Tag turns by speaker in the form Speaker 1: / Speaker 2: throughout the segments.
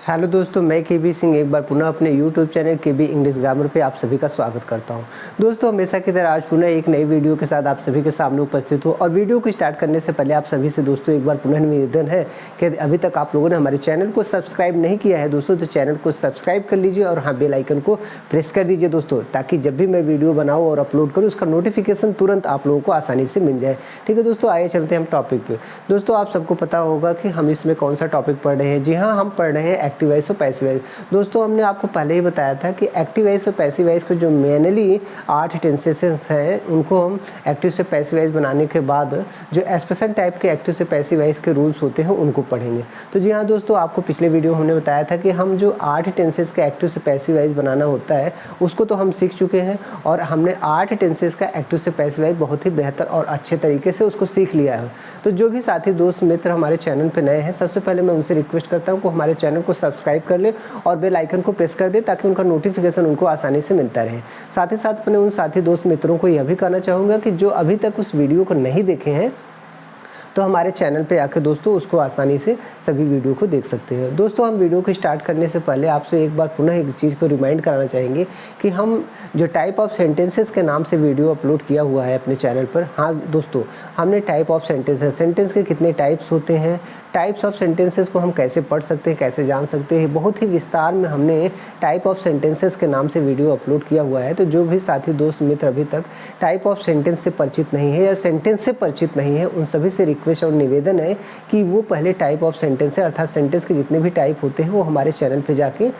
Speaker 1: Hello दोस्तों, मैं केबी सिंह एक बार पुनः अपने यूट्यूब चैनल केबी इंग्लिश ग्रामर पे आप सभी का स्वागत करता हूं। दोस्तों, हमेशा की तरह आज पुनः एक नई वीडियो के साथ आप सभी के सामने उपस्थित हूं और वीडियो को स्टार्ट करने से पहले आप सभी से दोस्तों एक बार पुनः निवेदन है कि अभी तक आप लोगों ने हमारे चैनल को सब्सक्राइब नहीं किया है दोस्तों, तो चैनल को सब्सक्राइब कर लीजिए और हाँ, बेल आइकन को प्रेस कर दीजिए दोस्तों, ताकि जब भी मैं वीडियो बनाऊँ और अपलोड करूँ उसका नोटिफिकेशन तुरंत आप लोगों को आसानी से मिल जाए। ठीक है दोस्तों, आइए चलते हैं हम टॉपिक पे। दोस्तों, आप सबको पता होगा कि हम इसमें कौन सा टॉपिक पढ़ रहे हैं। जी हाँ, हम पढ़ रहे हैं एक्टिव वॉइस और पैसिव वॉइस। दोस्तों, हमने आपको पहले ही बताया था कि एक्टिव वॉइस और पैसिव वॉइस को जो मेनली 8 टेंसेस हैं उनको हम एक्टिव से पैसिव वॉइस बनाने के बाद जो स्पेशल टाइप के एक्टिव से पैसिव वॉइस के रूल्स होते हैं उनको पढ़ेंगे। तो जी हाँ दोस्तों, आपको पिछले वीडियो हमने बताया था कि हम जो 8 टेंसेस के एक्टिव से पैसिव वॉइस बनाना होता है उसको तो हम सीख चुके हैं और हमने 8 टेंसेस का एक्टिव से पैसिव वॉइस बहुत ही बेहतर और अच्छे तरीके से उसको सीख लिया है। तो जो भी साथी दोस्त मित्र हमारे चैनल पर नए हैं, सबसे पहले मैं उनसे रिक्वेस्ट करता हूँ कि हमारे चैनल को सब्सक्राइब कर ले और बेल आइकन को प्रेस कर दे ताकि उनका नोटिफिकेशन उनको आसानी से मिलता रहे। साथ ही साथ मैं उन साथी दोस्त मित्रों को यह भी कहना चाहूँगा कि जो अभी तक उस वीडियो को नहीं देखे हैं तो हमारे चैनल पे आके दोस्तों उसको आसानी से सभी वीडियो को देख सकते हैं। दोस्तों, हम वीडियो को स्टार्ट करने से पहले आपसे एक बार पुनः एक चीज़ को रिमाइंड कराना चाहेंगे कि हम जो टाइप ऑफ सेंटेंसेस के नाम से वीडियो अपलोड किया हुआ है अपने चैनल पर। हाँ दोस्तों, हमने टाइप ऑफ सेंटेंस के कितने टाइप्स होते हैं, टाइप्स ऑफ सेंटेंसेस को हम कैसे पढ़ सकते हैं, कैसे जान सकते हैं, बहुत ही विस्तार में हमने टाइप ऑफ सेंटेंसेस के नाम से वीडियो अपलोड किया हुआ है। तो जो भी साथी दोस्त मित्र अभी तक टाइप ऑफ सेंटेंस से परिचित नहीं है या सेंटेंस से परिचित नहीं है, उन सभी से रिक्वेस्ट और निवेदन है कि वो पहले टाइप ऑफ सेंटेंस है अर्थात सेंटेंस के जितने भी टाइप होते हैं वो हमारे चैनल पे जाके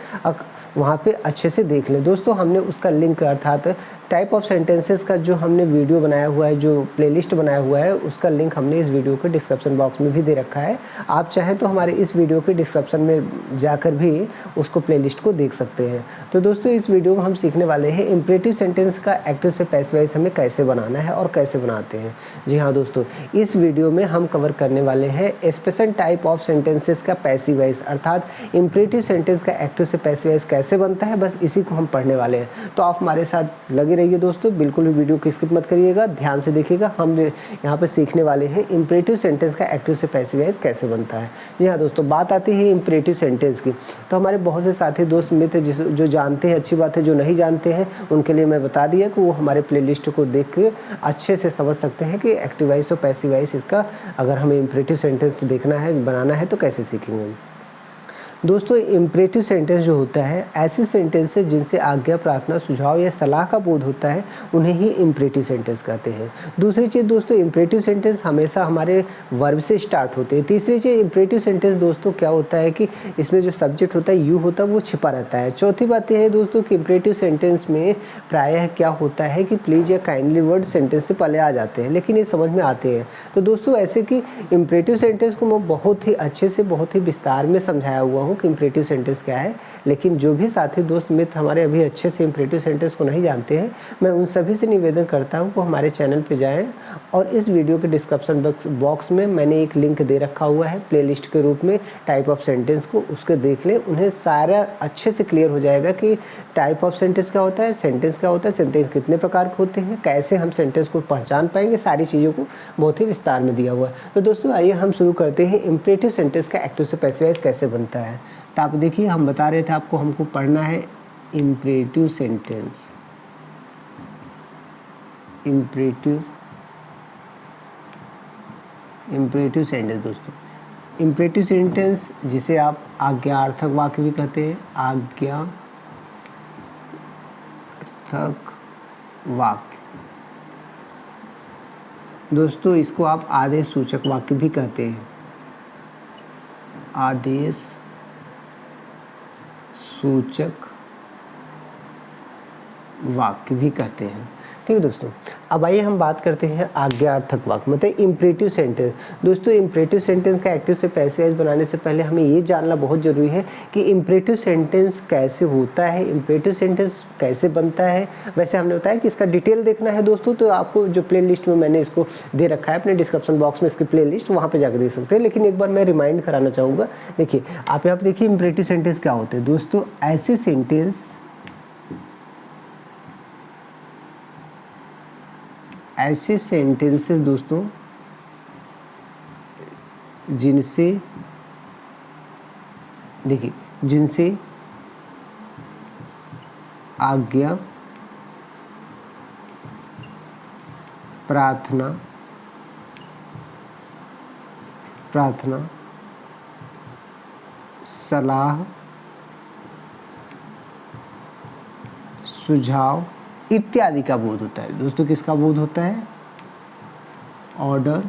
Speaker 1: वहाँ पे अच्छे से देख लें। दोस्तों, हमने उसका लिंक अर्थात टाइप ऑफ सेंटेंसेस का जो हमने वीडियो बनाया हुआ है, जो प्लेलिस्ट बनाया हुआ है, उसका लिंक हमने इस वीडियो के डिस्क्रिप्शन बॉक्स में भी दे रखा है। आप चाहें तो हमारे इस वीडियो के डिस्क्रिप्शन में जाकर भी उसको प्लेलिस्ट को देख सकते हैं। तो दोस्तों, इस वीडियो में हम सीखने वाले हैं इंपरेटिव सेंटेंस का एक्टिव से पैसिव वॉइस हमें कैसे बनाना है और कैसे बनाते हैं। जी हाँ दोस्तों, इस वीडियो में हम कवर करने वाले हैं स्पेशल टाइप ऑफ सेंटेंसेस का पैसिव वॉइस अर्थात इंपरेटिव सेंटेंस का एक्टिव से पैसिव वॉइस कैसे बनता है, बस इसी को हम पढ़ने वाले हैं। तो आप हमारे साथ लगे रहिए दोस्तों, बिल्कुल भी वीडियो को स्किप मत करिएगा, ध्यान से देखिएगा। हम यहाँ पे सीखने वाले हैं इंपरेटिव सेंटेंस का एक्टिव से पैसिव वॉइस कैसे बनता है। जी हाँ दोस्तों, बात आती है इंपरेटिव सेंटेंस की, तो हमारे बहुत से साथी दोस्त मित्र जो जानते हैं अच्छी बात है, जो नहीं जानते हैं उनके लिए मैं बता दिया कि वो हमारे प्लेलिस्ट को देख के अच्छे से समझ सकते हैं कि एक्टिव वॉइस और पैसिव वॉइस इसका अगर हमें इंपरेटिव सेंटेंस देखना है, बनाना है तो कैसे सीखेंगे। दोस्तों, इंपरेटिव सेंटेंस जो होता है ऐसे सेंटेंसेस जिनसे आज्ञा, प्रार्थना, सुझाव या सलाह का बोध होता है उन्हें ही इंपरेटिव सेंटेंस कहते हैं। दूसरी चीज़ दोस्तों, इंपरेटिव सेंटेंस हमेशा हमारे वर्ब से स्टार्ट होते हैं। तीसरी चीज़, इंपरेटिव सेंटेंस दोस्तों क्या होता है कि इसमें जो सब्जेक्ट होता है यू होता है वो छिपा रहता है। चौथी बात यह है दोस्तों कि इंपरेटिव सेंटेंस में प्रायः क्या होता है कि प्लीज़ या काइंडली वर्ड सेंटेंस से पहले आ जाते हैं, लेकिन ये समझ में आते हैं। तो दोस्तों, ऐसे कि इंपरेटिव सेंटेंस को मैं बहुत ही अच्छे से बहुत ही विस्तार में समझाया हुआ हूँ कि इंपरेटिव सेंटेंस क्या है। लेकिन जो भी साथी दोस्त मित्र हमारे अभी अच्छे से इंपरेटिव सेंटेंस को नहीं जानते हैं, मैं उन सभी से निवेदन करता हूं कि हमारे चैनल पे जाएं और इस वीडियो के डिस्क्रिप्शन बॉक्स में मैंने एक लिंक दे रखा हुआ है प्लेलिस्ट के रूप में टाइप ऑफ सेंटेंस को, उसके देख लें। उन्हें सारा अच्छे से क्लियर हो जाएगा कि टाइप ऑफ सेंटेंस क्या होता है, सेंटेंस क्या होता है, सेंटेंस कितने प्रकार के होते हैं, कैसे हम सेंटेंस को पहचान पाएंगे, सारी चीज़ों को बहुत ही विस्तार में दिया हुआ है। तो दोस्तों, आइए हम शुरू करते हैं इंपरेटिव सेंटेंस का एक्टिव से पैसिव वॉइस कैसे बनता है। तो आप देखिए, हम बता रहे थे आपको हमको पढ़ना है इंपरेटिव सेंटेंस, इंपरेटिव सेंटेंस दोस्तों। इंपरेटिव सेंटेंस जिसे आप आज्ञार्थक वाक्य भी कहते हैं, आज्ञार्थक वाक्य दोस्तों, इसको आप आदेश सूचक वाक्य भी कहते हैं, आदेश सूचक वाक्य भी कहते हैं। ठीक है दोस्तों, अब आइए हम बात करते हैं आज्ञार्थक वाक्य मतलब इंपरेटिव सेंटेंस। दोस्तों, इंपरेटिव सेंटेंस का एक्टिव से पैसिव वॉइस बनाने से पहले हमें ये जानना बहुत ज़रूरी है कि इंपरेटिव सेंटेंस कैसे होता है, इंपरेटिव सेंटेंस कैसे बनता है। वैसे हमने बताया कि इसका डिटेल देखना है दोस्तों, तो आपको जो प्ले लिस्ट में मैंने इसको दे रखा है अपने डिस्क्रिप्शन बॉक्स में, इसकी प्ले लिस्ट वहाँ पर जाकर देख सकते हैं। लेकिन एक बार मैं रिमाइंड कराना चाहूँगा। देखिए, आप यहाँ पर देखिए इंपरेटिव सेंटेंस क्या होते हैं दोस्तों। ऐसे सेंटेंसेस दोस्तों जिनसे देखिए जिनसे आज्ञा प्रार्थना सलाह सुझाव इत्यादि का बोध होता है। दोस्तों किसका बोध होता है? Order,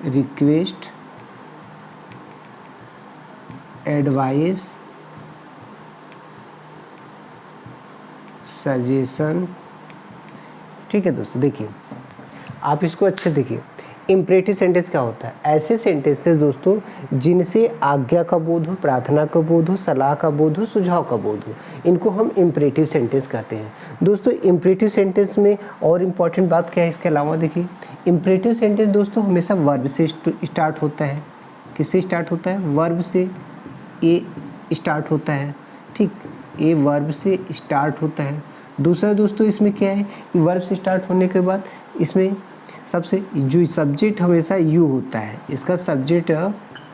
Speaker 1: request, advice, suggestion. ठीक है दोस्तों, देखिए आप इसको अच्छे देखिए। इम्परेटिव सेंटेंस क्या होता है? ऐसे सेंटेंसेस दोस्तों जिनसे आज्ञा का बोध हो, प्रार्थना का बोध हो, सलाह का बोध हो, सुझाव का बोध हो, इनको हम इम्परेटिव सेंटेंस कहते हैं। दोस्तों इम्परेटिव सेंटेंस में और इम्पॉर्टेंट बात क्या है इसके अलावा? देखिए इम्परेटिव सेंटेंस दोस्तों हमेशा वर्ब से स्टार्ट होता है। किससे स्टार्ट होता है? वर्ब से। ए स्टार्ट होता है, ठीक, ए वर्ब से स्टार्ट होता है। दूसरा दोस्तों इसमें क्या है? वर्ब से स्टार्ट होने के बाद इसमें सबसे जो सब्जेक्ट हमेशा यू होता है, इसका सब्जेक्ट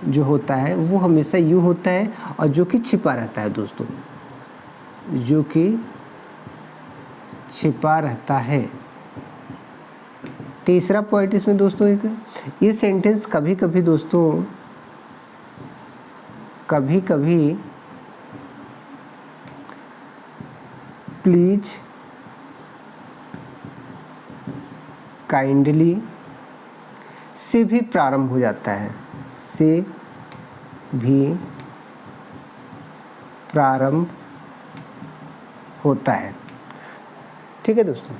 Speaker 1: जो होता है वो हमेशा यू होता है और जो कि छिपा रहता है दोस्तों, जो कि छिपा रहता है। तीसरा पॉइंट इसमें दोस्तों एक, ये सेंटेंस कभी कभी दोस्तों प्लीज, काइंडली से भी प्रारंभ हो जाता है, से भी प्रारंभ होता है। ठीक है दोस्तों,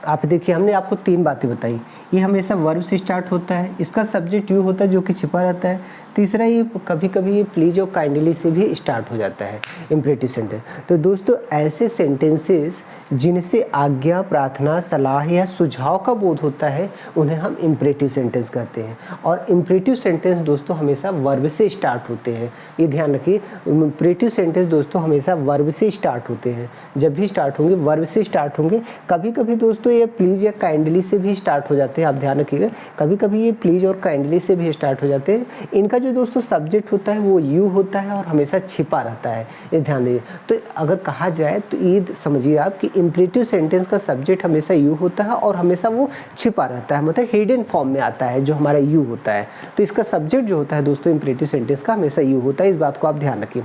Speaker 1: आप देखिए हमने आपको 3 बातें बताई। ये हमेशा वर्ब से स्टार्ट होता है, इसका सब्जेक्ट यू होता है जो कि छिपा रहता है। तीसरा ये कभी कभी ये प्लीज और काइंडली से भी स्टार्ट हो जाता है इम्परेटिव सेंटेंस। तो दोस्तों ऐसे सेंटेंसेस जिनसे आज्ञा, प्रार्थना, सलाह या सुझाव का बोध होता है उन्हें हम इम्परेटिव सेंटेंस कहते हैं। और इम्परेटिव सेंटेंस दोस्तों हमेशा वर्ब से स्टार्ट होते हैं, ये ध्यान रखिए। इम्परेटिव सेंटेंस दोस्तों हमेशा वर्ब से स्टार्ट होते हैं, जब भी स्टार्ट होंगे वर्ब से स्टार्ट होंगे। कभी कभी दोस्तों ये प्लीज या काइंडली से भी स्टार्ट हो जाते हैं, आप ध्यान रखिएगा। कभी कभी ये प्लीज और काइंडली से भी स्टार्ट हो जाते हैं। इनका जो दोस्तों सब्जेक्ट होता है वो यू होता है और हमेशा छिपा रहता है, ये ध्यान दीजिए। तो अगर कहा जाए तो ये समझिए आप कि इम्परेटिव सेंटेंस का सब्जेक्ट हमेशा यू होता है और हमेशा वो छिपा रहता है, मतलब हिडन फॉर्म में आता है जो हमारा यू होता है। तो इसका सब्जेक्ट जो होता है दोस्तों इम्परेटिव सेंटेंस का हमेशा यू होता है, इस बात को आप ध्यान रखिए।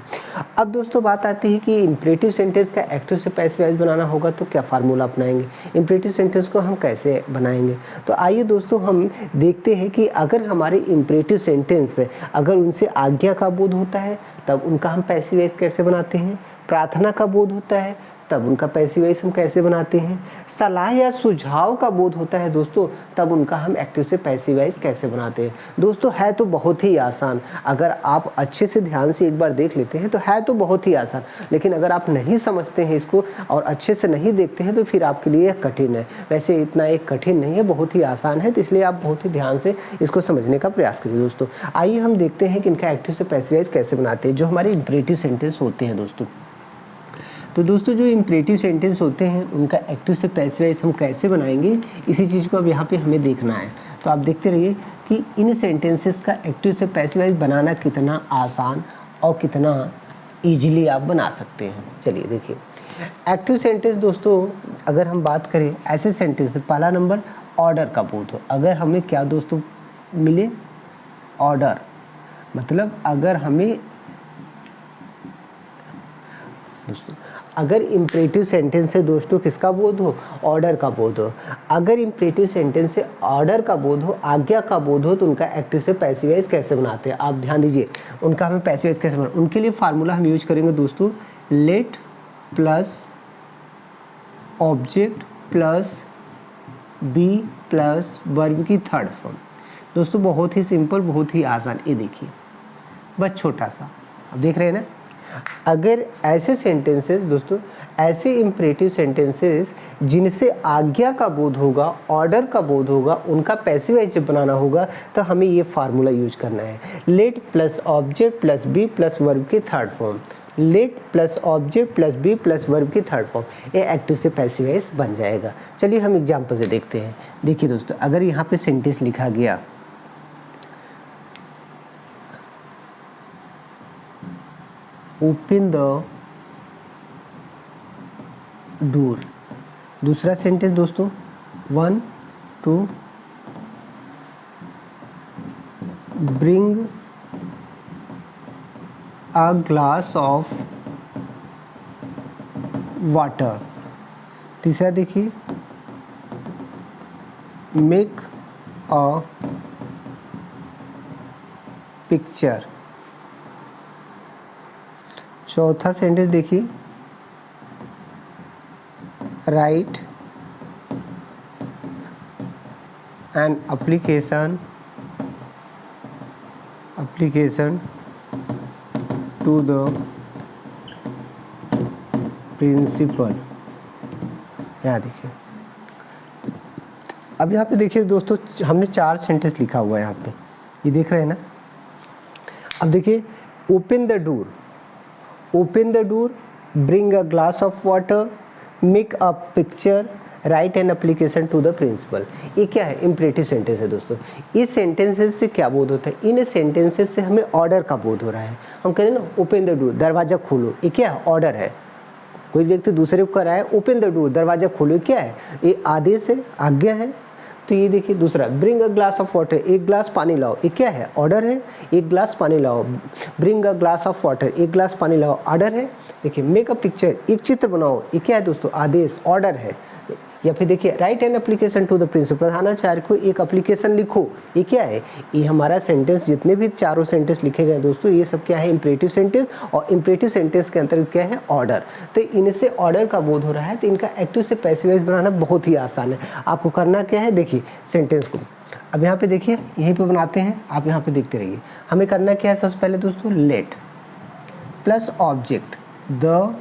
Speaker 1: अब दोस्तों बात आती है कि इम्परेटिव सेंटेंस का एक्टिव से पैसिव वॉइस बनाना होगा तो क्या फार्मूला अपनाएंगे, इम्परेटिव सेंटेंस को हम कैसे बनाएंगे। तो आइए दोस्तों हम देखते हैं कि अगर हमारे इम्परेटिव सेंटेंस अगर उनसे आज्ञा का बोध होता है तब उनका हम पैसिव वॉइस कैसे बनाते हैं, प्रार्थना का बोध होता है तब उनका पैसिव वॉइस हम कैसे बनाते हैं, सलाह या सुझाव का बोध होता है दोस्तों तब उनका हम एक्टिव से पैसिव वॉइस कैसे बनाते हैं। दोस्तों है तो बहुत ही आसान, अगर आप अच्छे से ध्यान से एक बार देख लेते हैं तो है तो बहुत ही आसान, लेकिन अगर आप नहीं समझते हैं इसको और अच्छे से नहीं देखते हैं तो फिर आपके लिए कठिन है। वैसे इतना एक कठिन नहीं है, बहुत ही आसान है, तो इसलिए आप बहुत ही ध्यान से इसको समझने का प्रयास करिए दोस्तों। आइए हम देखते हैं कि इनका एक्टिव से पैसिव वॉइस कैसे बनाते हैं जो हमारे इम्परेटिव सेंटेंस होते हैं दोस्तों। तो दोस्तों जो इम्परेटिव सेंटेंस होते हैं उनका एक्टिव से पैसिव वॉइस हम कैसे बनाएंगे, इसी चीज़ को अब यहाँ पे हमें देखना है। तो आप देखते रहिए कि इन सेंटेंसेस का एक्टिव से पैसिव वॉइस बनाना कितना आसान और कितना इजीली आप बना सकते हैं। चलिए देखिए एक्टिव सेंटेंस दोस्तों अगर हम बात करें ऐसे सेंटेंस, पहला नंबर ऑर्डर का बोध हो। अगर हमें क्या दोस्तों मिले, ऑर्डर, मतलब अगर हमें दोस्तों अगर इम्परेटिव सेंटेंस से दोस्तों किसका बोध हो, ऑर्डर का बोध हो। अगर इम्परेटिव सेंटेंस से ऑर्डर का बोध हो, आज्ञा का बोध हो, तो उनका एक्टिव से पैसिव वॉइस कैसे बनाते हैं आप ध्यान दीजिए। उनका हमें पैसिव वॉइस कैसे बनाना, उनके लिए फार्मूला हम यूज करेंगे दोस्तों, let plus object plus be plus verb की थर्ड फॉर्म। दोस्तों बहुत ही सिंपल, बहुत ही आसान, ये देखिए बस छोटा सा, अब देख रहे हैं ना। अगर ऐसे सेंटेंसेस दोस्तों, ऐसे इम्परेटिव सेंटेंसेस जिनसे आज्ञा का बोध होगा, ऑर्डर का बोध होगा, उनका पैसिव वॉइस जब बनाना होगा तो हमें ये फार्मूला यूज करना है, let plus object plus be plus verb की third form. Let plus object plus be plus verb की थर्ड फॉर्म, ये एक्टिव से पैसिव वॉइस बन जाएगा। चलिए हम एग्जाम्पल से देखते हैं। देखिए दोस्तों अगर यहाँ पे सेंटेंस लिखा गया ओपन द डोर। दूसरा सेंटेंस दोस्तों 1 2 bring a glass of water. तीसरा देखिए मेक अ पिक्चर। चौथा सेंटेंस देखिए write an application to the principal. यहाँ देखिए, अब यहाँ पे देखिए दोस्तों हमने 4 सेंटेंस लिखा हुआ है यहाँ पे, ये देख रहे हैं ना। अब देखिए open the door, bring a glass of water, make a picture, write an application to the principal. ये क्या है? इम्परेटिव सेंटेंस है दोस्तों। इस सेंटेंसेस से क्या बोध होता है? इन सेंटेंसेस से हमें ऑर्डर का बोध हो रहा है। हम कह रहे हैं ना ओपन द डोर, दरवाज़ा खोलो, ये क्या है? ऑर्डर है। कोई व्यक्ति दूसरे को कर रहा है ओपन द डोर, दरवाज़ा खोलो, ये क्या है? ये आदेश है, आज्ञा है। तो ये देखिए दूसरा bring a glass of water, एक ग्लास पानी लाओ, ये क्या है? ऑर्डर है। एक ग्लास पानी लाओ, bring a glass of water, एक ग्लास पानी लाओ, ऑर्डर है। देखिए मेक अ पिक्चर, एक चित्र बनाओ, ये क्या है दोस्तों? आदेश, ऑर्डर है। या फिर देखिए write an application to the principal, प्रधानाचार्य को एक एप्लीकेशन लिखो, ये क्या है? ये हमारा सेंटेंस, जितने भी चारों सेंटेंस लिखे गए दोस्तों, ये सब क्या है? Imperative sentence. और इम्परेटिव सेंटेंस के अंतर्गत क्या है? ऑर्डर। तो इनसे ऑर्डर का बोध हो रहा है, तो इनका एक्टिव से पैसिव बनाना बहुत ही आसान है। आपको करना क्या है? देखिए सेंटेंस को अब यहाँ पे देखिए, यहीं पे बनाते हैं, आप यहाँ पे देखते रहिए। हमें करना क्या है? सबसे पहले दोस्तों let plus object the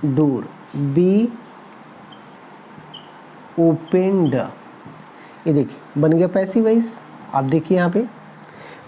Speaker 1: door be opened. ये देखिए बन गया पैसिव वॉइस। आप देखिए यहाँ पे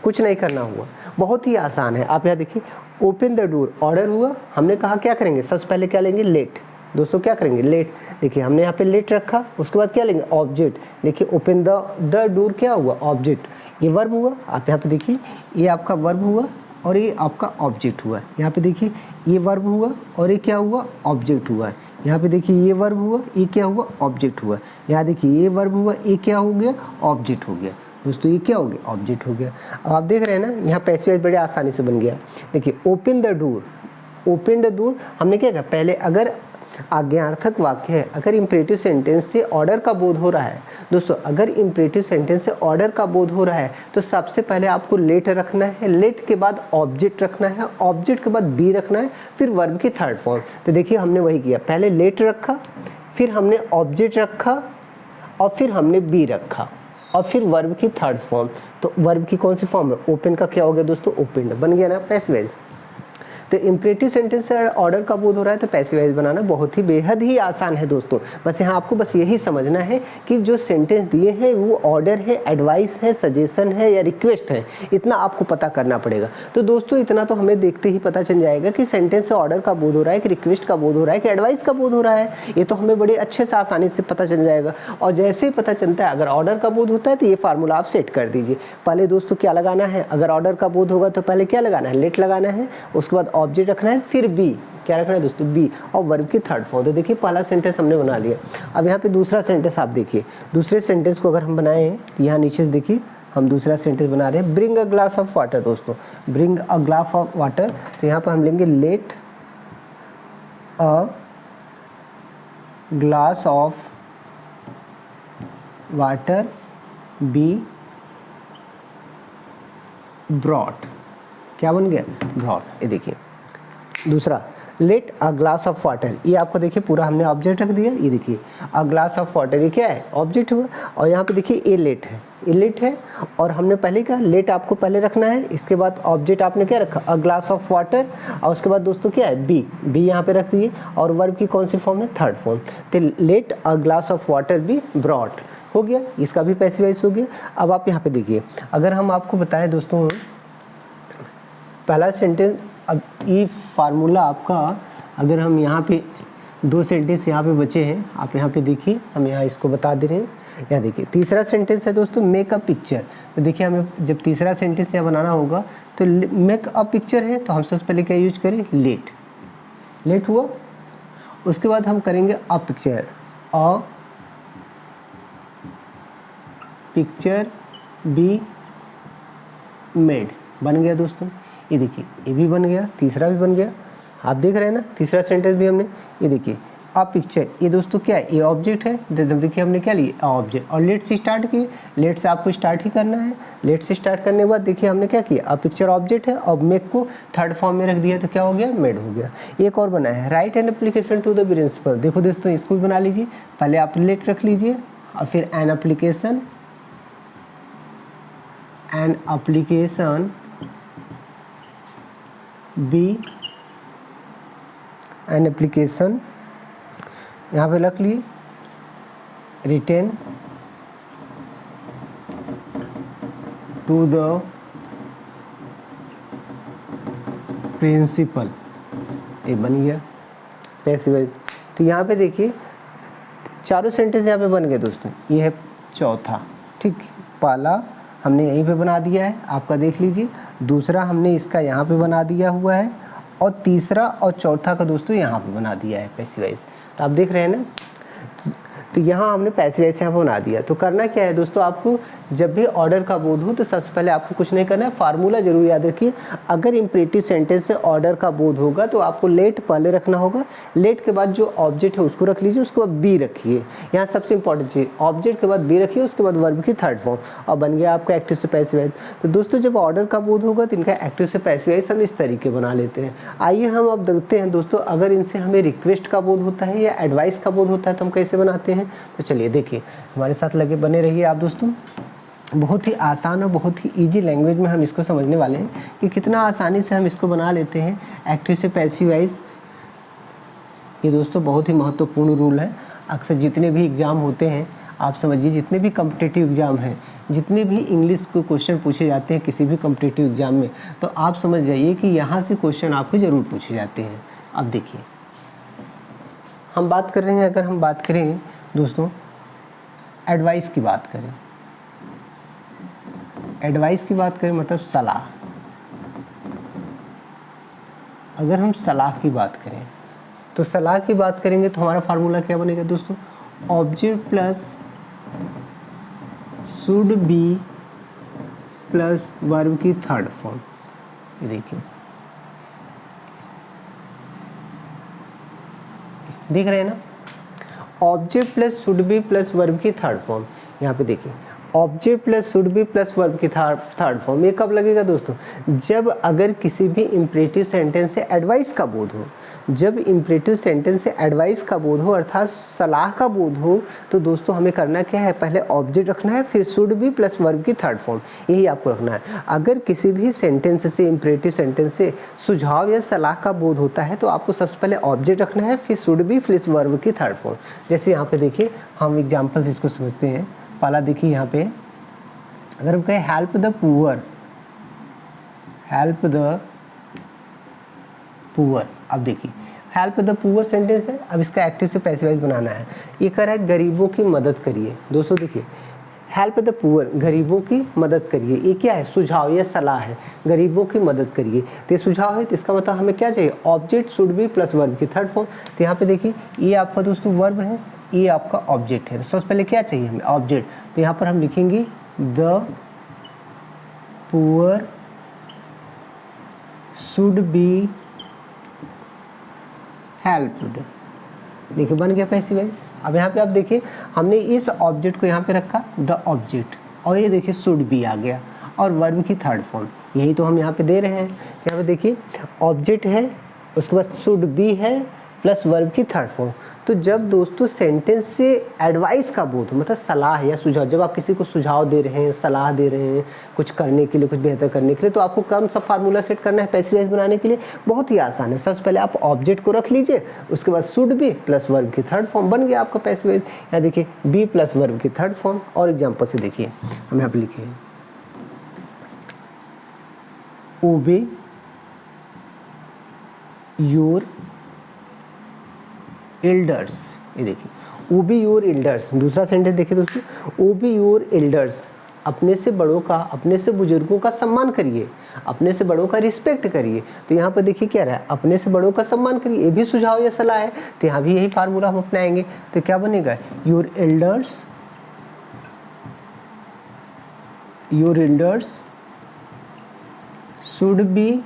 Speaker 1: कुछ नहीं करना हुआ, बहुत ही आसान है। आप यहाँ देखिए ओपन द डोर, ऑर्डर हुआ। हमने कहा क्या करेंगे? सबसे पहले क्या लेंगे? लेट। दोस्तों क्या करेंगे? लेट। देखिए हमने यहाँ पे लेट रखा, उसके बाद क्या लेंगे? ऑब्जेक्ट। देखिए ओपन द डोर क्या हुआ? ऑब्जेक्ट। ये वर्ब हुआ। आप यहाँ पे देखिए ये आपका वर्ब हुआ और ये आपका ऑब्जेक्ट हुआ। यहाँ पे देखिए ये वर्ब हुआ और ये क्या हुआ? ऑब्जेक्ट हुआ। यहाँ पे देखिए ये वर्ब हुआ, ये क्या हुआ? ऑब्जेक्ट हुआ। यहाँ देखिए ये वर्ब हुआ, ये क्या हो गया? ऑब्जेक्ट हो गया। दोस्तों ये क्या हो गया? ऑब्जेक्ट हो गया। अब आप देख रहे हैं ना यहाँ पैसिव वॉइस बड़े आसानी से बन गया। देखिए open the door, open the door हमने क्या कहा? पहले अगर आज्ञार्थक वाक्य है, अगर इम्परेटिव सेंटेंस से ऑर्डर का बोध हो रहा है दोस्तों, अगर इम्परेटिव सेंटेंस से ऑर्डर का बोध हो रहा है तो सबसे पहले आपको लेट रखना है, लेट के बाद ऑब्जेक्ट रखना है, ऑब्जेक्ट के बाद बी रखना है, फिर वर्ब की थर्ड फॉर्म। तो देखिए हमने वही किया, पहले लेट रखा, फिर हमने ऑब्जेक्ट रखा और फिर हमने बी रखा और फिर वर्ब की थर्ड फॉर्म। तो वर्ब की कौन सी फॉर्म है? ओपन का क्या हो गया दोस्तों? ओपन बन गया ना पैसिव वॉइस। तो इम्परेटिव सेंटेंस से ऑर्डर का बोध हो रहा है तो पैसिव वॉइस बनाना बहुत ही बेहद ही आसान है दोस्तों। बस यहाँ आपको बस यही समझना है कि जो सेंटेंस दिए हैं वो ऑर्डर है, एडवाइस है, सजेशन है या रिक्वेस्ट है, इतना आपको पता करना पड़ेगा। तो दोस्तों इतना तो हमें देखते ही पता चल जाएगा कि सेंटेंस से ऑर्डर का बोध हो रहा है, कि रिक्वेस्ट का बोध हो रहा है, कि एडवाइस का बोध हो रहा है। ये तो हमें बड़े अच्छे से आसानी से पता चल जाएगा। और जैसे ही पता चलता है अगर ऑर्डर का बोध होता है तो ये फार्मूला आप सेट कर दीजिए। पहले दोस्तों क्या लगाना है? अगर ऑर्डर का बोध होगा तो पहले क्या लगाना है? लेट लगाना है। उसके बाद ऑब्जेक्ट रखना है, फिर बी क्या रखना है दोस्तों? बी और वर्ब की थर्ड फॉर्म। तो देखिए पहला सेंटेंस हमने बना लिया। अब यहाँ पे दूसरा सेंटेंस आप देखिए, दूसरे सेंटेंस को अगर हम बनाए हैं तो यहाँ नीचे से देखिए हम दूसरा सेंटेंस बना रहे हैं, bring a glass of water. दोस्तों bring a glass of water, तो यहाँ पर हम लेंगे let a glass of water be brought. क्या बन गया? ब्रॉट। ये देखिए दूसरा let a glass of water, ये आपको देखिए पूरा हमने ऑब्जेक्ट रख दिया। ये देखिए अ ग्लास ऑफ वाटर, ये क्या है? ऑब्जेक्ट हुआ। और यहाँ पे देखिए ए लेट है, ये लेट है। और हमने पहले कहा लेट आपको पहले रखना है, इसके बाद ऑब्जेक्ट आपने क्या रखा? अ ग्लास ऑफ वाटर। और उसके बाद दोस्तों क्या है? बी, बी यहाँ पे रख दिए। और वर्ब की कौन सी फॉर्म है? Third form. तो let a glass of water be brought हो गया, इसका भी पैसिव वॉइस हो गया। अब आप यहाँ पे देखिए, अगर हम आपको बताएं दोस्तों पहला सेंटेंस, अब ये फार्मूला आपका अगर हम यहाँ पे 2 सेंटेंस यहाँ पे बचे हैं, आप यहाँ पे देखिए, हम यहाँ इसको बता दे रहे हैं। यहाँ देखिए तीसरा सेंटेंस है दोस्तों मेक अ पिक्चर। तो देखिए हमें जब तीसरा सेंटेंस यहाँ बनाना होगा तो मेक अ पिक्चर है तो हम सबसे पहले क्या यूज करें, लेट। लेट हुआ, उसके बाद हम करेंगे a picture, a picture be made, बन गया दोस्तों। ये देखिए ये भी बन गया, तीसरा भी बन गया, आप देख रहे हैं ना, तीसरा सेंटेंस भी हमने, ये देखिए अ पिक्चर, ये दोस्तों क्या है, ये ऑब्जेक्ट है। देखिए हमने क्या लिया, ऑब्जेक्ट, और लेट से स्टार्ट किए, लेट से आपको स्टार्ट ही करना है। लेट से स्टार्ट करने के बाद देखिए हमने क्या किया, अ पिक्चर ऑब्जेक्ट है और मेक को थर्ड फॉर्म में रख दिया तो क्या हो गया, मेड हो गया। एक और बना है, write an application to the principal. देखो दोस्तों इसको भी बना लीजिए, पहले आप लेट रख लीजिए और फिर an application, an application be, an application यहाँ पे रख लिए, रिटेन टू द प्रिंसिपल, ये बन गया पैसिव। तो यहाँ पे देखिए चारों सेंटेंस यहाँ पे बन गए दोस्तों। ये है चौथा, ठीक, पहला हमने यहीं पे बना दिया है, आपका देख लीजिए, दूसरा हमने इसका यहाँ पे बना दिया हुआ है, और तीसरा और चौथा का दोस्तों यहाँ पे बना दिया है पैसिव वॉइस। तो आप देख रहे हैं ना, तो यहाँ हमने पैसिव वॉइस यहाँ पे बना दिया। तो करना क्या है दोस्तों, आपको जब भी ऑर्डर का बोध हो तो सबसे पहले आपको कुछ नहीं करना है, फार्मूला जरूर याद रखिए। अगर इम्परेटिव सेंटेंस से ऑर्डर का बोध होगा तो आपको लेट पहले रखना होगा, लेट के बाद जो ऑब्जेक्ट है उसको रख लीजिए, उसके बाद बी रखिए। यहाँ सबसे इंपॉर्टेंट चीज़, ऑब्जेक्ट के बाद बी रखिए, उसके बाद वर्ब की थर्ड फॉर्म, और बन गया आपका एक्टिव से पैसिव वॉइस। तो दोस्तों जब ऑर्डर का बोध होगा तो इनका एक्टिव से पैसिव वॉइस हम इस तरीके बना लेते हैं। आइए हम अब देखते हैं दोस्तों, अगर इनसे हमें रिक्वेस्ट का बोध होता है या एडवाइस का बोध होता है तो हम कैसे बनाते हैं। तो चलिए देखिए, हमारे साथ लगे बने रहिए आप दोस्तों। बहुत ही आसान और बहुत ही इजी लैंग्वेज में हम इसको समझने वाले हैं कि कितना आसानी से हम इसको बना लेते हैं एक्टिव से पैसिव वॉइस। ये दोस्तों बहुत ही महत्वपूर्ण रूल है। अक्सर जितने भी एग्ज़ाम होते हैं, आप समझिए जितने भी कॉम्पिटिटिव एग्ज़ाम हैं, जितने भी इंग्लिश के क्वेश्चन पूछे जाते हैं किसी भी कॉम्पिटिटिव एग्ज़ाम में, तो आप समझ जाइए कि यहाँ से क्वेश्चन आपको ज़रूर पूछे जाते हैं। अब देखिए हम बात कर रहे हैं, अगर हम बात करें दोस्तों एडवाइस की बात करें, एडवाइस की बात करें मतलब सलाह। अगर हम सलाह की बात करें तो सलाह की बात करेंगे तो हमारा फार्मूला क्या बनेगा दोस्तों, object plus should be plus verb की थर्ड फॉर्म। ये देखिए, देख रहे हैं ना, object plus should be plus verb की थर्ड फॉर्म। यहाँ पे देखिए object plus should be plus verb की थर्ड फॉर्म। ये कब लगेगा दोस्तों, जब अगर किसी भी इम्परेटिव सेंटेंस से एडवाइस का बोध हो। जब इम्परेटिव सेंटेंस से एडवाइस का बोध हो अर्थात सलाह का बोध हो, तो दोस्तों हमें करना क्या है, पहले ऑब्जेक्ट रखना है, फिर शुड बी प्लस वर्ब की थर्ड फॉर्म, यही आपको रखना है। अगर किसी भी सेंटेंस से, इम्परेटिव सेंटेंस से सुझाव या सलाह का बोध होता है तो आपको सबसे पहले ऑब्जेक्ट रखना है, फिर शुड बी प्लस वर्ब की थर्ड फॉर्म। जैसे यहाँ पे देखिए हम एग्जाम्पल्स इसको समझते हैं। पहला देखिए यहाँ पे, अगर हम कहें help the poor, help the poor, अब देखिए हेल्प द पुअर सेंटेंस है, अब इसका एक्टिव से पैसिव वॉइस बनाना है। ये कह रहा है गरीबों की मदद करिए। दोस्तों देखिए हेल्प द पुअर, गरीबों की मदद करिए, ये क्या है, सुझाव या सलाह है, गरीबों की मदद करिए। तो ये सुझाव है, तो इसका मतलब हमें क्या चाहिए, object should be plus verb की थर्ड फॉर्म। तो यहाँ पे देखिए ये आपका दोस्तों वर्ब है, ये आपका ऑब्जेक्ट है। सबसे पहले क्या चाहिए हमें, ऑब्जेक्ट। तो यहाँ पर हम लिखेंगे the poor should be helped. देखिए बन गया पैसिव वॉइस। अब यहाँ पे आप देखिए हमने इस ऑब्जेक्ट को यहाँ पे रखा द ऑब्जेक्ट, और ये देखिए शुड बी आ गया और वर्ब की थर्ड फॉर्म, यही तो हम यहाँ पे दे रहे हैं। यहाँ पे देखिए ऑब्जेक्ट है, उसके बाद शुड बी है प्लस वर्ब की थर्ड फॉर्म। तो जब दोस्तों सेंटेंस से एडवाइस का बोध मतलब सलाह या सुझाव, जब आप किसी को सुझाव दे रहे हैं, सलाह दे रहे हैं कुछ करने के लिए, कुछ बेहतर करने के लिए, तो आपको कौन सा फार्मूला सेट करना है पैसिव वॉइस बनाने के लिए, बहुत ही आसान है। सबसे पहले आप ऑब्जेक्ट को रख लीजिए, उसके बाद शुड बी प्लस वर्ब की थर्ड फॉर्म, बन गया आपका पैसिव वॉइस। यहाँ देखिए बी प्लस वर्ब की थर्ड फॉर्म। और एग्जाम्पल से देखिए हम यहाँ पे लिखे ओबे योर एल्डर्स, ये देखिए ओबी योर एल्डर्स। दूसरा सेंटेंस देखिए दोस्तों, ओबी योर एल्डर्स, अपने से बड़ों का, अपने से बुजुर्गों का सम्मान करिए, अपने से बड़ों का रिस्पेक्ट करिए। तो यहाँ पर देखिए क्या रहा है, अपने से बड़ों का सम्मान करिए, ये भी सुझाव या सलाह है। तो यहाँ भी यही फार्मूला हम अपनाएंगे। तो क्या बनेगा, your elders, your elders should be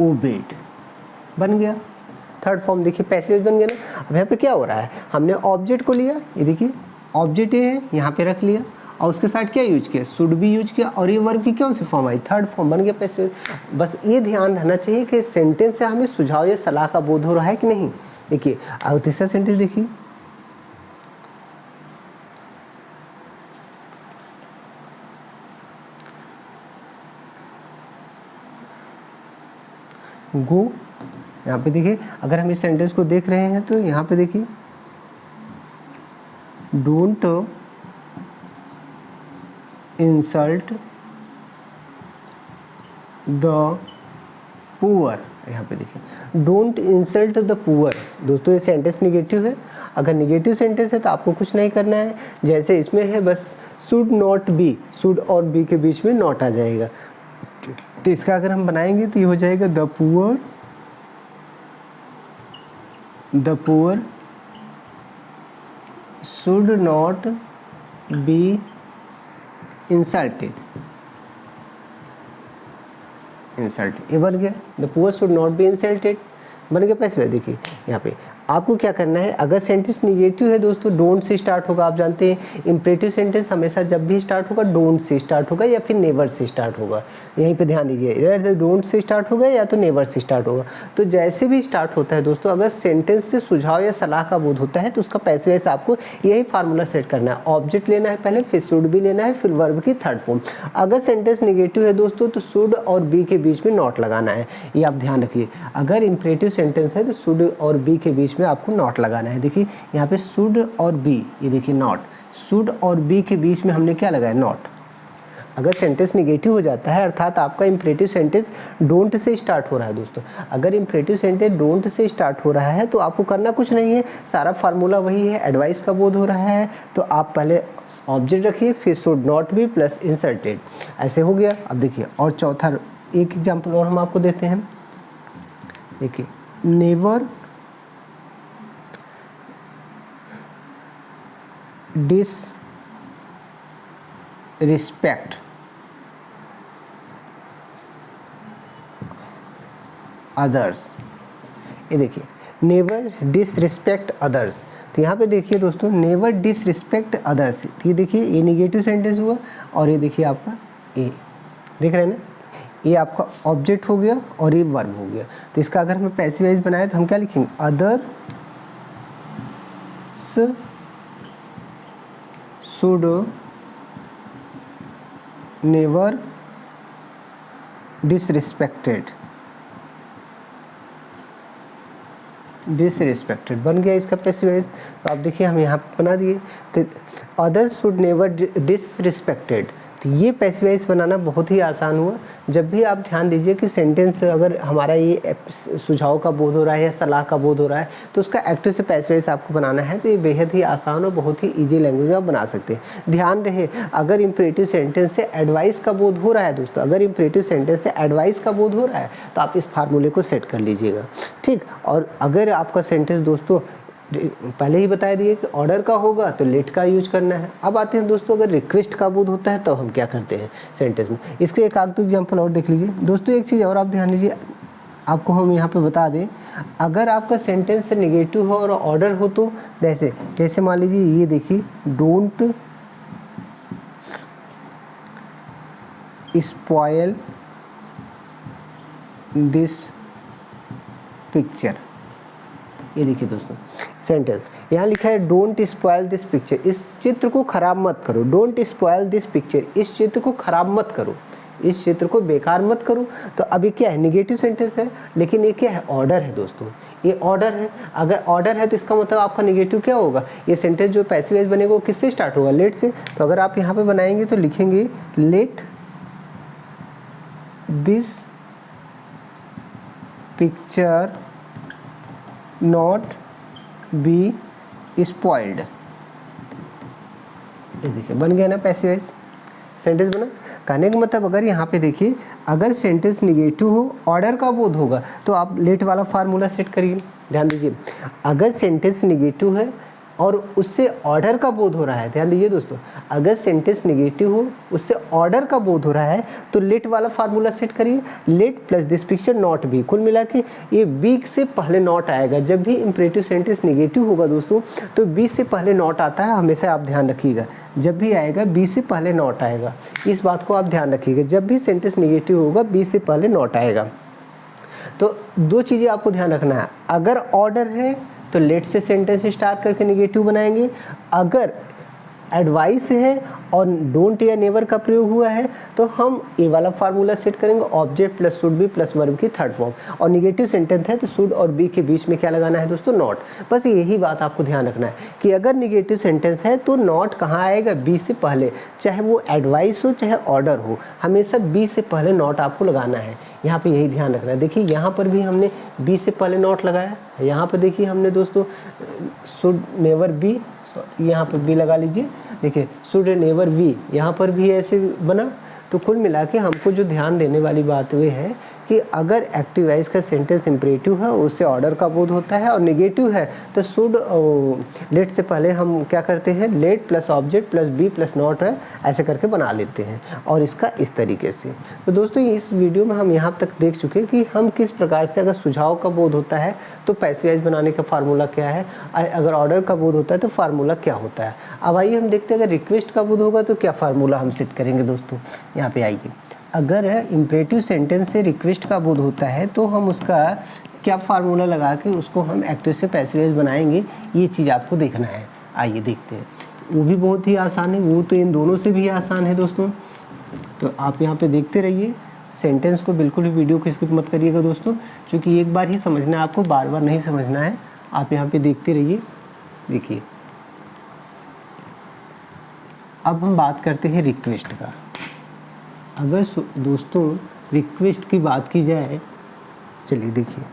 Speaker 1: obeyed, बन गया। थर्ड फॉर्म देखिए पैसिव बन गया ना। अब यहाँ पे क्या हो रहा है, हमने ऑब्जेक्ट को लिया, ये देखिए ऑब्जेक्ट ये है, यहाँ पे रख लिया और उसके साथ क्या यूज किया, शुड बी यूज किया, और ये वर्ब की कौन सी फॉर्म आई, थर्ड फॉर्म, बन गया पैसिव। बस ये ध्यान रहना चाहिए कि सेंटेंस से हमें सुझाव या सलाह का बोध हो रहा है कि नहीं। देखिए और तीसरा सेंटेंस देखिए, गो, यहाँ पे देखिए अगर हम इस सेंटेंस को देख रहे हैं तो यहाँ पे देखिए डोंट इंसल्ट द पुअर, यहाँ पे देखिए डोंट इंसल्ट द पुअर। दोस्तों ये सेंटेंस निगेटिव है, अगर निगेटिव सेंटेंस है तो आपको कुछ नहीं करना है, जैसे इसमें है बस शुड नॉट बी, शुड और बी के बीच में नॉट आ जाएगा। तो इसका अगर हम बनाएंगे तो ये हो जाएगा the poor should not be insulted, ये बन गया, the poor should not be insulted, बन गया पैसिव। देखिए यहाँ पे आपको क्या करना है, अगर सेंटेंस निगेटिव है दोस्तों डोंट से स्टार्ट होगा, आप जानते हैं इंपरेटिव सेंटेंस हमेशा जब भी स्टार्ट होगा डोंट से स्टार्ट होगा या फिर नेवर से स्टार्ट होगा। यहीं पे ध्यान दीजिए, डोंट से स्टार्ट होगा या तो नेवर से स्टार्ट होगा। तो जैसे भी स्टार्ट होता है दोस्तों, अगर सेंटेंस से सुझाव या सलाह का बोध होता है तो उसका पैसिव वॉइस आपको यही फार्मूला सेट करना है, ऑब्जेक्ट लेना है पहले, फिर शुड भी लेना है, फिर वर्ब की थर्ड फॉर्म। अगर सेंटेंस निगेटिव है दोस्तों तो शुड और बी के बीच में नॉट लगाना है, ये आप ध्यान रखिए। अगर इंपरेटिव सेंटेंस है तो शुड और बी के बीच में आपको नॉट लगाना है। देखिए यहाँ पे शुड और बी, ये देखिए नॉट, शुड और बी के बीच में हमने क्या लगाया, नॉट। अगर सेंटेंस निगेटिव हो जाता है अर्थात आपका imperative sentence don't say start हो रहा है दोस्तों, अगर imperative sentence don't say start हो रहा है तो आपको करना कुछ नहीं है, सारा फार्मूला वही है, एडवाइस का बोध हो रहा है तो आप पहले ऑब्जेक्ट रखिए, फिर should not B plus inserted, ऐसे हो गया। अब देखिए और चौथा एक एग्जाम्पल और हम आपको देते हैं। देखिए नेवर डिसरिस्पेक्ट अदर्स, ये देखिए नेवर डिसरिस्पेक्ट अदर्स। तो यहाँ पे देखिए दोस्तों नेवर डिसरिस्पेक्ट अदर्स, ये देखिए ये निगेटिव सेंटेंस हुआ और ये देखिए आपका ये देख रहे हैं ना, ये आपका ऑब्जेक्ट हो गया और ये वर्ब हो गया। तो इसका अगर हमें पैसिव वॉइस बनाए तो हम क्या लिखेंगे, अदर्स शुड नेवर डिसरिस्पेक्टेड बन गया इसका पैसिव वॉइस। तो आप देखिए हम यहाँ पे बना दिए, तो अदर्स शुड नेवर डिसरिस्पेक्टेड। तो ये पैसिव वॉइस बनाना बहुत ही आसान हुआ। जब भी आप ध्यान दीजिए कि सेंटेंस अगर हमारा ये सुझाव का बोध हो रहा है या सलाह का बोध हो रहा है तो उसका एक्टिव से पैसिव वॉइस आपको बनाना है, तो ये बेहद ही आसान और बहुत ही ईजी लैंग्वेज में आप बना सकते हैं। ध्यान रहे अगर इंपरेटिव सेंटेंस से एडवाइस का बोध हो रहा है दोस्तों, अगर इंपरेटिव सेंटेंस से एडवाइस का बोध हो रहा है तो आप इस फार्मूले को सेट कर लीजिएगा, ठीक। और अगर आपका सेंटेंस दोस्तों पहले ही बता दिए कि ऑर्डर का होगा तो लेट का यूज करना है। अब आते हैं दोस्तों अगर रिक्वेस्ट का बोध होता है तो हम क्या करते हैं सेंटेंस में, इसके एक आध एग्जाम्पल और देख लीजिए दोस्तों। एक चीज़ और आप ध्यान दीजिए, आपको हम यहाँ पे बता दें, अगर आपका सेंटेंस नेगेटिव हो और ऑर्डर हो तो जैसे मान लीजिए ये देखिए डोंट स्पॉयल दिस पिक्चर, ये देखिए दोस्तों सेंटेंस यहाँ लिखा है डोंट स्पॉयल दिस पिक्चर, इस चित्र को खराब मत करो। डोंट स्पॉयल दिस पिक्चर, इस चित्र को खराब मत करो, इस चित्र को बेकार मत करो। तो अभी क्या है, निगेटिव सेंटेंस है लेकिन ये क्या है, ऑर्डर है दोस्तों, ये ऑर्डर है। अगर ऑर्डर है तो इसका मतलब आपका निगेटिव क्या होगा, ये सेंटेंस जो पैसिव वॉइस बनेगा वो किससे स्टार्ट होगा, लेट से। तो अगर आप यहाँ पे बनाएंगे तो लिखेंगे let this picture not be spoiled. ये देखिए बन गया ना पैसिव वॉइस, सेंटेंस बना। कहने का मतलब अगर यहाँ पे देखिए, अगर सेंटेंस निगेटिव हो, ऑर्डर का बोध होगा, तो आप लेट वाला फार्मूला सेट करिए। ध्यान दीजिए, अगर सेंटेंस निगेटिव है और उससे ऑर्डर का बोध हो रहा है, ध्यान दीजिए दोस्तों, अगर सेंटेंस निगेटिव हो उससे ऑर्डर का बोध हो रहा है तो लेट वाला फार्मूला सेट करिए। Let plus this picture not be, कुल मिला के ये बी से पहले नॉट आएगा। जब भी इंपरेटिव सेंटेंस निगेटिव होगा दोस्तों तो बी से पहले नॉट आता है, हमेशा आप ध्यान रखिएगा। जब भी आएगा बी से पहले नॉट आएगा, इस बात को आप ध्यान रखिएगा। जब भी सेंटेंस निगेटिव होगा बी से पहले नॉट आएगा। तो दो चीज़ें आपको ध्यान रखना है, अगर ऑर्डर है तो लेट से सेंटेंस स्टार्ट करके निगेटिव बनाएंगे, अगर एडवाइस है और डोंट या नेवर का प्रयोग हुआ है तो हम ए वाला फार्मूला सेट करेंगे, object plus should be plus verb की थर्ड फॉर्म। और निगेटिव सेंटेंस है तो शुड और बी के बीच में क्या लगाना है दोस्तों, नॉट। बस यही बात आपको ध्यान रखना है कि अगर निगेटिव सेंटेंस है तो नॉट कहाँ आएगा, बी से पहले, चाहे वो एडवाइस हो चाहे ऑर्डर हो, हमेशा बी से पहले नॉट आपको लगाना है। यहाँ पे यही ध्यान रखना है। देखिए यहाँ पर भी हमने बी से पहले नॉट लगाया, यहाँ पर देखिए हमने दोस्तों शुड नेवर बी, यहाँ पर बी लगा लीजिए, देखिए शुड नेवर बी, यहाँ पर भी ऐसे बना। तो कुल मिला के हमको जो ध्यान देने वाली बात वे है कि अगर एक्टिव वॉइस का सेंटेंस इंपरेटिव है उससे ऑर्डर का बोध होता है, और नेगेटिव है तो शुड लेट से पहले हम क्या करते हैं, let plus object plus be plus not है, ऐसे करके बना लेते हैं। और इसका इस तरीके से तो दोस्तों इस वीडियो में हम यहाँ तक देख चुके हैं कि हम किस प्रकार से, अगर सुझाव का बोध होता है तो पैसिव वॉइस बनाने का फार्मूला क्या है, अगर ऑर्डर का बोध होता है तो फार्मूला क्या होता है। अब आइए हम देखते हैं अगर रिक्वेस्ट का बोध होगा तो क्या फार्मूला हम सेट करेंगे दोस्तों। यहाँ पे आइए, अगर इंपरेटिव सेंटेंस से रिक्वेस्ट का बोध होता है तो हम उसका क्या फार्मूला लगा के उसको हम एक्टिव से पैसिव वॉइस बनाएंगे, ये चीज़ आपको देखना है। आइए देखते हैं, वो भी बहुत ही आसान है, वो तो इन दोनों से भी आसान है दोस्तों। तो आप यहाँ पे देखते रहिए, सेंटेंस को बिल्कुल भी वीडियो को स्किप मत करिएगा दोस्तों, क्योंकि एक बार ही समझना है आपको, बार बार नहीं समझना है। आप यहाँ पे देखते रहिए। देखिए अब हम बात करते हैं रिक्वेस्ट का। अगर दोस्तों रिक्वेस्ट की बात की जाए, चलिए देखिए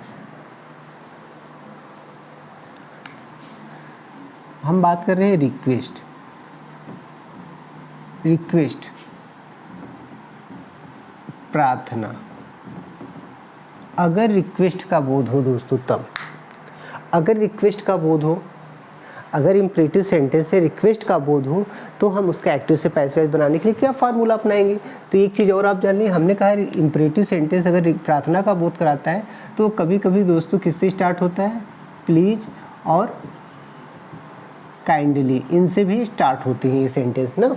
Speaker 1: हम बात कर रहे हैं रिक्वेस्ट प्रार्थना। अगर रिक्वेस्ट का बोध हो दोस्तों, तब अगर रिक्वेस्ट का बोध हो, अगर इंपरेटिव सेंटेंस से रिक्वेस्ट का बोध हो तो हम उसका एक्टिव से पैसिव वॉइस बनाने के लिए क्या फार्मूला अपनाएंगे। तो एक चीज़ और आप जान लीजिए, हमने कहा है इंपरेटिव सेंटेंस अगर प्रार्थना का बोध कराता है तो कभी कभी दोस्तों किससे स्टार्ट होता है, प्लीज़ और काइंडली, इनसे भी स्टार्ट होती हैं ये सेंटेंस ना।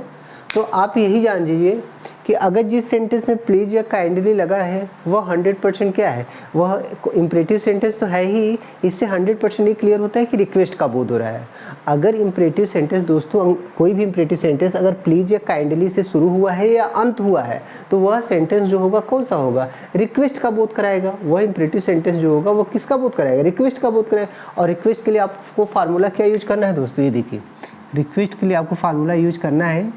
Speaker 1: तो आप यही जान लीजिए कि अगर जिस सेंटेंस में प्लीज या काइंडली लगा है वह 100% क्या है, वह इंपरेटिव सेंटेंस तो है ही। इससे 100% ये क्लियर होता है कि रिक्वेस्ट का बोध हो रहा है। अगर इंपरेटिव सेंटेंस दोस्तों, कोई भी इंपरेटिव सेंटेंस अगर प्लीज या काइंडली से शुरू हुआ है या अंत हुआ है तो वह सेंटेंस जो होगा कौन सा होगा, रिक्वेस्ट का बोध कराएगा। वह इंपरेटिव सेंटेंस जो होगा वो किसका बोध कराएगा, रिक्वेस्ट का बोध कराएगा। और रिक्वेस्ट के लिए आपको फार्मूला क्या यूज करना है दोस्तों, ये देखिए रिक्वेस्ट के लिए आपको फार्मूला यूज करना है,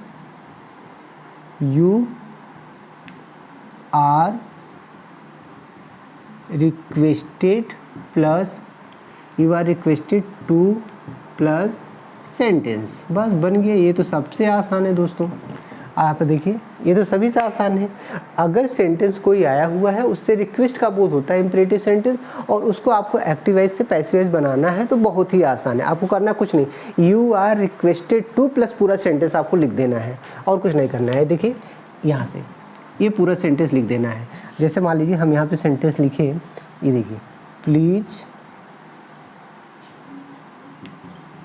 Speaker 1: you are requested plus you are requested to plus sentence. बस बन गया। ये तो सबसे आसान है दोस्तों, आप देखिए ये तो सभी से आसान है। अगर सेंटेंस कोई आया हुआ है उससे रिक्वेस्ट का बोध होता है इंपरेटिव सेंटेंस, और उसको आपको एक्टिव वॉइस से पैसिव वॉइस बनाना है तो बहुत ही आसान है। आपको करना कुछ नहीं, you are requested to plus पूरा सेंटेंस आपको लिख देना है और कुछ नहीं करना है। देखिए यहाँ से ये पूरा सेंटेंस लिख देना है। जैसे मान लीजिए हम यहाँ पे सेंटेंस लिखे, ये देखिए please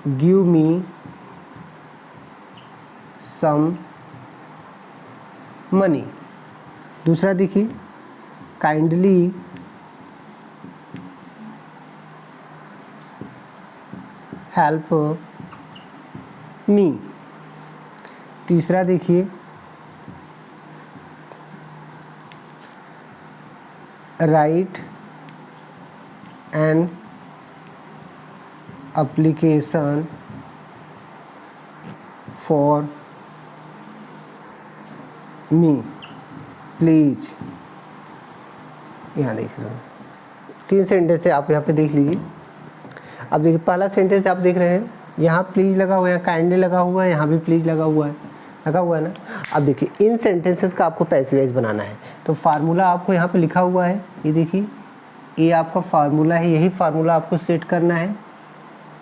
Speaker 1: give me some money. दूसरा देखिए काइंडली हेल्प मी। तीसरा देखिए write an application for me please. यहाँ देखिए 3 सेंटेंस है, आप यहाँ पे देख लीजिए। अब देखिए पहला सेंटेंस आप देख रहे हैं, यहाँ प्लीज़ लगा हुआ है, काइंडली लगा हुआ है, यहाँ भी प्लीज़ लगा हुआ है ना। अब देखिए इन सेंटेंसेस का आपको पैसिव वॉइस बनाना है, तो फार्मूला आपको यहाँ पे लिखा हुआ है, ये देखिए ये आपका फार्मूला है, यही फार्मूला आपको सेट करना है,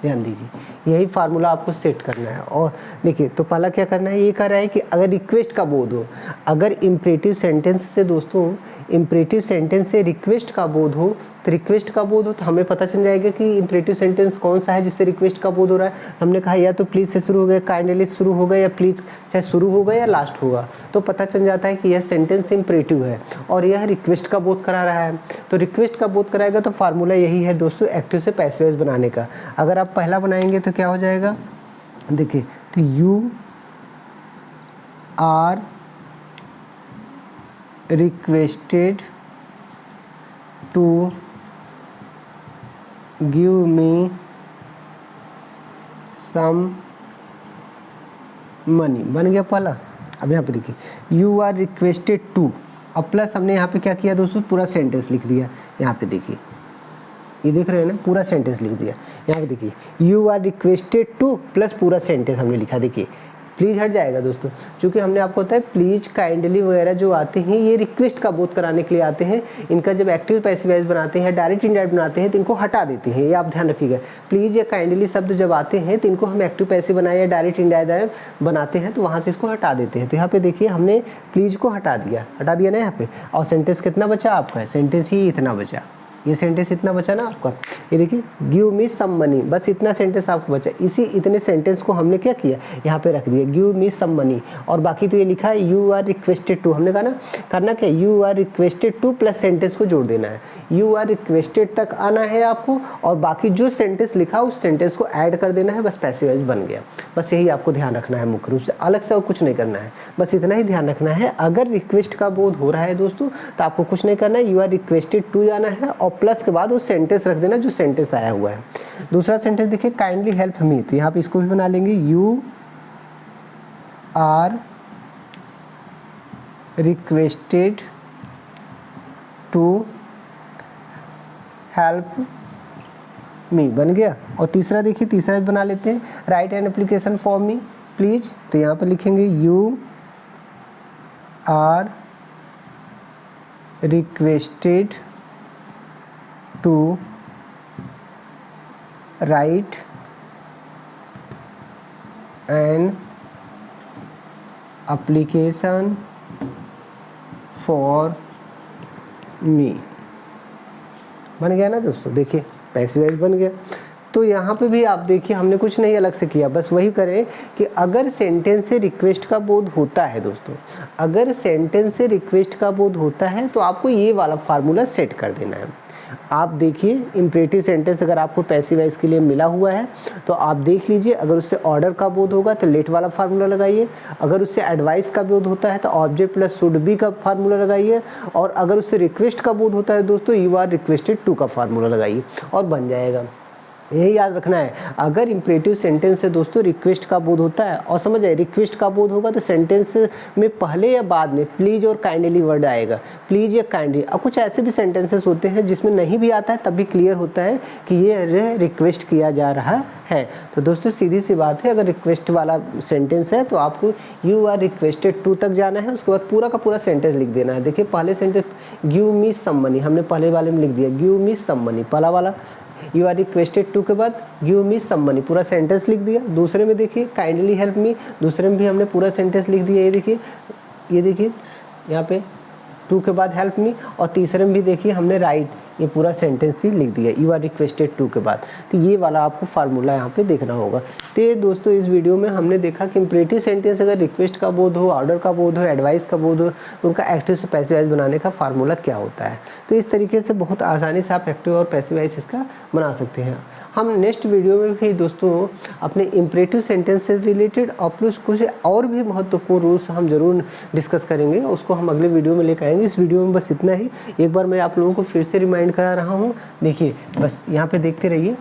Speaker 1: ध्यान दीजिए यही फार्मूला आपको सेट करना है। और देखिए तो पहला क्या करना है, ये कह रहा है कि अगर रिक्वेस्ट का बोध हो, अगर इम्परेटिव सेंटेंस से दोस्तों इम्परेटिव सेंटेंस से रिक्वेस्ट का बोध हो, तो रिक्वेस्ट का बोध हो तो हमें पता चल जाएगा कि इम्परेटिव सेंटेंस कौन सा है जिससे रिक्वेस्ट का बोध हो रहा है। हमने कहा या तो प्लीज़ से शुरू हो गया, काइंडली शुरू होगा, या प्लीज़ चाहे शुरू होगा या लास्ट होगा, तो पता चल जाता है कि यह सेंटेंस इम्परेटिव है और यह रिक्वेस्ट का बोध करा रहा है। तो रिक्वेस्ट का बोध कराएगा तो फार्मूला यही है दोस्तों एक्टिव से पैसिव वॉइस बनाने का। अगर आप पहला बनाएंगे तो क्या हो जाएगा, देखिए तो you are requested to give me some money, बन गया पहला। अब यहाँ पे देखिए यू आर रिक्वेस्टेड टू, अब प्लस हमने यहाँ पे क्या किया दोस्तों, पूरा सेंटेंस लिख दिया। यहाँ पे देखिए ये देख रहे हैं ना, पूरा सेंटेंस लिख दिया। यहाँ पे देखिए you are requested to plus पूरा सेंटेंस हमने लिखा। देखिए प्लीज़ हट जाएगा दोस्तों, क्योंकि हमने आपको बताया प्लीज़ काइंडली वगैरह जो आते हैं ये रिक्वेस्ट का बोध कराने के लिए आते हैं। इनका जब एक्टिव पैसिव वॉइस बनाते हैं, डायरेक्ट इनडायरेक्ट बनाते हैं तो इनको हटा देते हैं, ये आप ध्यान रखिएगा। प्लीज़ या काइंडली शब्द जब आते हैं तो इनको हम एक्टिव पैसिव बनाए या डायरेक्ट इनडायरेक्ट बनाते हैं तो वहाँ से इसको हटा देते हैं। तो यहाँ पे देखिए हमने प्लीज़ को हटा दिया ना यहाँ पे, और सेंटेंस कितना बचा आपका है, सेंटेंस ही इतना बचा, ये सेंटेंस इतना बचा ना आपका। ये देखिए गिव मी सम मनी, बस इतना सेंटेंस आपको बचा। इतने सेंटेंस को हमने क्या किया, यहाँ पे रख दिया गिव मी सम मनी, और बाकी तो ये लिखा है यू आर रिक्वेस्टेड टू। हमने कहा ना करना क्या, you are requested to plus sentence को जोड़ देना है, यू आर रिक्वेस्टेड तक आना है आपको, और बाकी जो सेंटेंस लिखा उस सेंटेंस को ऐड कर देना है, बस पैसिव वॉइस बन गया। बस यही आपको ध्यान रखना है मुख्य रूप से, अलग से और कुछ नहीं करना है, बस इतना ही ध्यान रखना है। अगर रिक्वेस्ट का बोध हो रहा है दोस्तों तो आपको कुछ नहीं करना है, यू आर रिक्वेस्टेड टू जाना है और प्लस के बाद वो सेंटेंस रख देना जो सेंटेंस आया हुआ है। दूसरा सेंटेंस देखिए काइंडली हेल्प मी, तो यहाँ पे इसको भी बना लेंगे you are requested to help me, बन गया। और तीसरा देखिए, तीसरा भी बना लेते हैं, write an application for me please, तो यहाँ पर लिखेंगे you are requested to write an application for me, बन गया ना दोस्तों। देखिए पैसिव वॉइस बन गया। तो यहाँ पे भी आप देखिए हमने कुछ नहीं अलग से किया, बस वही करें कि अगर सेंटेंस से रिक्वेस्ट का बोध होता है दोस्तों, अगर सेंटेंस से रिक्वेस्ट का बोध होता है तो आपको ये वाला फार्मूला सेट कर देना है। आप देखिए इम्परेटिव सेंटेंस अगर आपको पैसिव वॉइस के लिए मिला हुआ है तो आप देख लीजिए, अगर उससे ऑर्डर का बोध होगा तो लेट वाला फार्मूला लगाइए, अगर उससे एडवाइस का बोध होता है तो ऑब्जेक्ट प्लस शुड बी का फार्मूला लगाइए, और अगर उससे रिक्वेस्ट का बोध होता है दोस्तों यू आर रिक्वेस्टेड टू का फार्मूला लगाइए और बन जाएगा। यही याद रखना है, अगर इम्परेटिव सेंटेंस से दोस्तों रिक्वेस्ट का बोध होता है, और समझ आए रिक्वेस्ट का बोध होगा तो सेंटेंस में पहले या बाद में प्लीज़ और काइंडली वर्ड आएगा, प्लीज़ या काइंडली। और कुछ ऐसे भी सेंटेंसेस होते हैं जिसमें नहीं भी आता है तब भी क्लियर होता है कि ये रिक्वेस्ट किया जा रहा है। तो दोस्तों सीधी सी बात है, अगर रिक्वेस्ट वाला सेंटेंस है तो आपको यू आर रिक्वेस्टेड टू तक जाना है, उसके बाद पूरा का पूरा सेंटेंस लिख देना है। देखिए पहले sentence give me some money, हमने पहले वाले में लिख दिया गिव मी सम मनी, पहला वाला यू आर रिक्वेस्टेड टू के बाद गिव मी सम मनी, पूरा सेंटेंस लिख दिया। दूसरे में देखिए काइंडली हेल्प मी, दूसरे में भी हमने पूरा सेंटेंस लिख दिया। ये देखिए यहाँ पे टू के बाद हेल्प मी, और तीसरे में भी देखिए हमने राइट ये पूरा सेंटेंस ही लिख दिया यू आर रिक्वेस्टेड टू के बाद। तो ये वाला आपको फार्मूला यहाँ पे देखना होगा। तो दोस्तों इस वीडियो में हमने देखा कि इम्परेटिव सेंटेंस अगर रिक्वेस्ट का बोध हो, ऑर्डर का बोध हो, एडवाइस का बोध हो, तो उनका एक्टिव से पैसिव वॉइस बनाने का फार्मूला क्या होता है। तो इस तरीके से बहुत आसानी से आप एक्टिव और पैसिव वॉइस इसका बना सकते हैं। हम नेक्स्ट वीडियो में भी दोस्तों अपने इम्परेटिव सेंटेंस से रिलेटेड और प्लस कुछ और भी महत्वपूर्ण रूल्स हम जरूर डिस्कस करेंगे, उसको हम अगले वीडियो में लेकर आएंगे। इस वीडियो में बस इतना ही। एक बार मैं आप लोगों को फिर से रिमाइंड करा रहा हूँ, देखिए बस यहाँ पे देखते रहिए,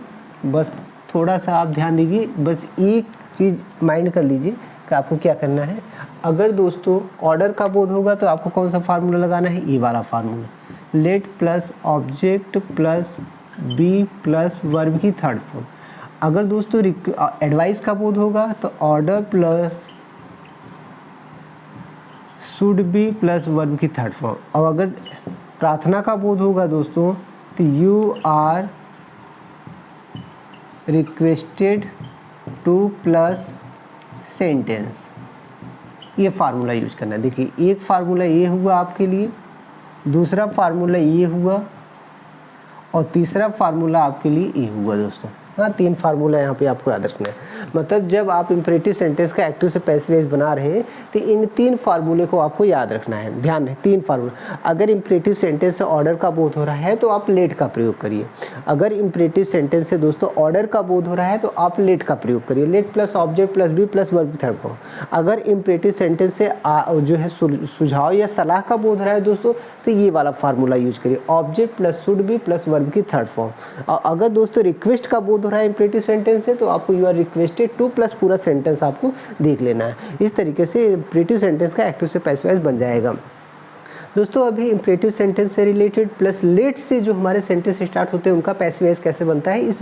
Speaker 1: बस थोड़ा सा आप ध्यान दीजिए, बस एक चीज़ माइंड कर लीजिए कि आपको क्या करना है। अगर दोस्तों ऑर्डर का बोध होगा तो आपको कौन सा फार्मूला लगाना है, ये वाला formula, let plus object plus be plus verb की थर्ड फॉर्म। अगर दोस्तों एडवाइस का बोध होगा तो order plus should be plus verb की थर्ड फॉर्म। और अगर प्रार्थना का बोध होगा दोस्तों तो you are requested to plus sentence. ये फार्मूला यूज करना है। देखिए एक फार्मूला ये हुआ आपके लिए, दूसरा फार्मूला ये हुआ और तीसरा फार्मूला आपके लिए ये हुआ दोस्तों। हाँ, 3 फार्मूला यहाँ पे आपको याद रखना है। मतलब जब आप इंपरेटिव सेंटेंस का एक्टिव से पैसिव वॉइस बना रहे हैं तो इन 3 फार्मूले को आपको याद रखना है। ध्यान रहे 3 फार्मूला। अगर इंपरेटिव सेंटेंस से ऑर्डर का बोध हो रहा है तो आप लेट का प्रयोग करिए। अगर इंपरेटिव सेंटेंस से दोस्तों ऑर्डर का बोध हो रहा है तो आप लेट का प्रयोग करिए। Let plus object plus be plus verb third form. अगर इंपरेटिव सेंटेंस से जो है सुझाव या सलाह का बोध हो रहा है दोस्तों तो ये वाला फार्मूला यूज करिए, object plus should be plus verb की थर्ड फॉर्म। और अगर दोस्तों रिक्वेस्ट का बोध हो रहा है इंपरेटिव सेंटेंस से तो आपको you are requested to plus पूरा सेंटेंस आपको देख लेना है। इस तरीके से इंपरेटिव सेंटेंस का एक्टिव से पैसिव वॉइस बन जाएगा। दोस्तों अभी इंपरेटिव सेंटेंस से रिलेटेड प्लस लेट से जो हमारे सेंटेंस स्टार्ट होते हैं उनका पैसिव वॉइस कैसे बनता है, इस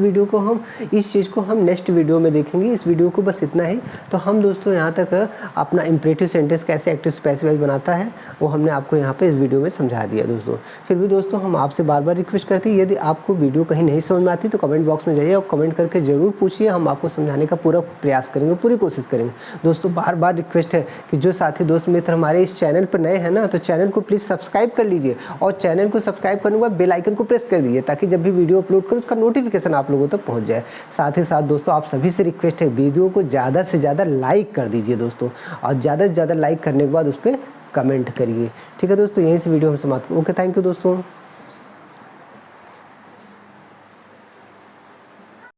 Speaker 1: चीज़ को हम नेक्स्ट वीडियो में देखेंगे। इस वीडियो को बस इतना ही। तो हम दोस्तों यहाँ तक अपना इंपरेटिव सेंटेंस कैसे एक्टिव से पैसिव वॉइस बनाता है वो हमने आपको यहाँ पे इस वीडियो में समझा दिया दोस्तों। फिर भी दोस्तों हम आपसे बार बार रिक्वेस्ट करते हैं, यदि आपको वीडियो कहीं नहीं समझ में आती तो कमेंट बॉक्स में जाइए और कमेंट करके ज़रूर पूछिए। हम आपको समझाने का पूरा प्रयास करेंगे, पूरी कोशिश करेंगे। दोस्तों बार बार रिक्वेस्ट है कि जो साथी दोस्त मित्र हमारे इस चैनल पर नए हैं ना तो चैनल को प्लीज़ सब्सक्राइब कर लीजिए और चैनल को सब्सक्राइब करने के बाद बेल आइकन को प्रेस कर दीजिए ताकि जब भी वीडियो अपलोड करूँ उसका नोटिफिकेशन आप लोगों तक पहुंच जाए। साथ ही साथ दोस्तों आप सभी से रिक्वेस्ट है वीडियो को ज़्यादा से ज़्यादा लाइक कर दीजिए दोस्तों, और ज़्यादा से ज़्यादा लाइक करने के बाद उस पर कमेंट करिए। ठीक है दोस्तों, यहीं से वीडियो हम समाप्त। ओके, थैंक यू दोस्तों।